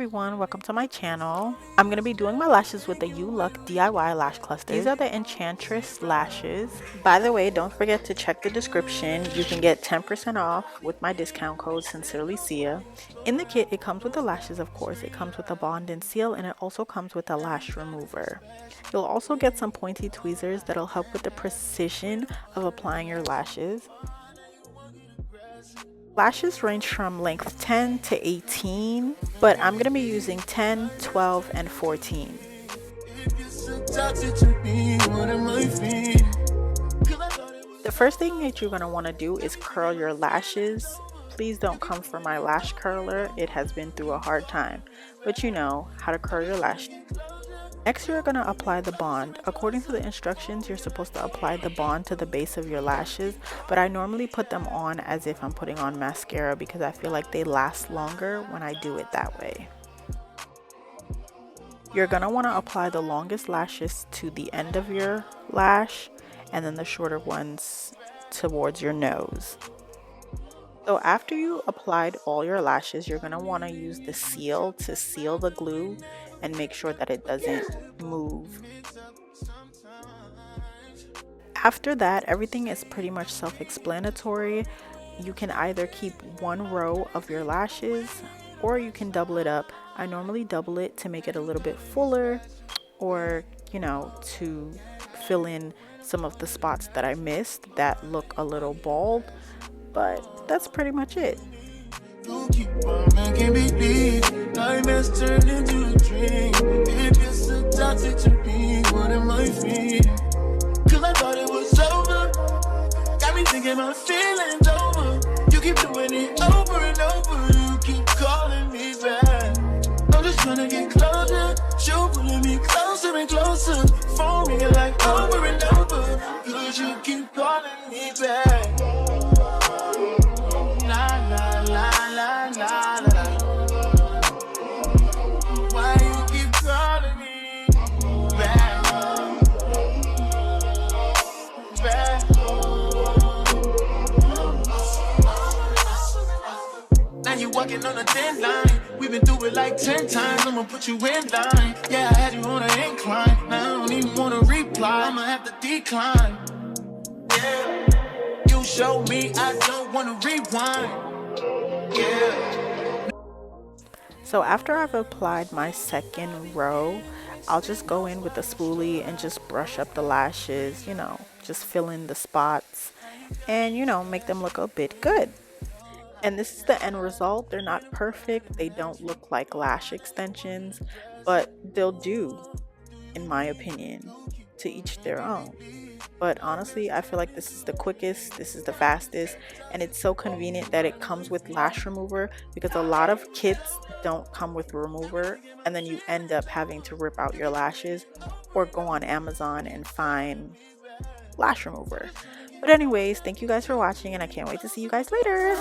everyone, welcome to my channel. I'm going to be doing my lashes with the YouLuck DIY lash cluster. These are the Enchantress lashes. By the way, don't forget to check the description. You can get 10% off with my discount code Sincerely.Cia. In the kit, it comes with the lashes, of course. It comes with a bond and seal, and it also comes with a lash remover. You'll also get some pointy tweezers that'll help with the precision of applying your lashes. Lashes range from length 10 to 18, but I'm going to be using 10, 12, and 14. The first thing that you're going to want to do is curl your lashes. Please don't come for my lash curler. It has been through a hard time, but you know how to curl your lash. Next, you're going to apply the bond. According to the instructions, you're supposed to apply the bond to the base of your lashes, but I normally put them on as if I'm putting on mascara because I feel like they last longer when I do it that way. You're going to want to apply the longest lashes to the end of your lash and then the shorter ones towards your nose. So after you applied all your lashes, you're going to want to use the seal to seal the glue and make sure that it doesn't move. After that, everything is pretty much self-explanatory. You can either keep one row of your lashes or you can double it up. I normally double it to make it a little bit fuller, or to fill in some of the spots that I missed that look a little bald, but that's pretty much it. You keep on making me bleed. Nightmares turn into a dream. If you're so toxic to me, what am I feeling? Cause I thought it was over. Got me thinking my feelings over. You keep doing it over and over. You keep calling me back. I'm just trying to get closer. You're pulling me closer and closer. Phone ringing like over and over. Cause you keep calling me back. Why you keep calling me back? Now you walking on a thin line. We've been through it like 10 times. I'ma put you in line. Yeah, I had you on an incline. Now I don't even wanna reply. I'ma have to decline. Yeah, you showed me I don't wanna rewind. So after I've applied my second row, I'll just go in with a spoolie and just brush up the lashes, just fill in the spots and, make them look a bit good. And this is the end result. They're not perfect. They don't look like lash extensions, but they'll do, in my opinion. To each their own. But honestly, I feel like this is the quickest, this is the fastest, and it's so convenient that it comes with lash remover, because a lot of kits don't come with remover, and then you end up having to rip out your lashes or go on Amazon and find lash remover. But anyways, thank you guys for watching, and I can't wait to see you guys later.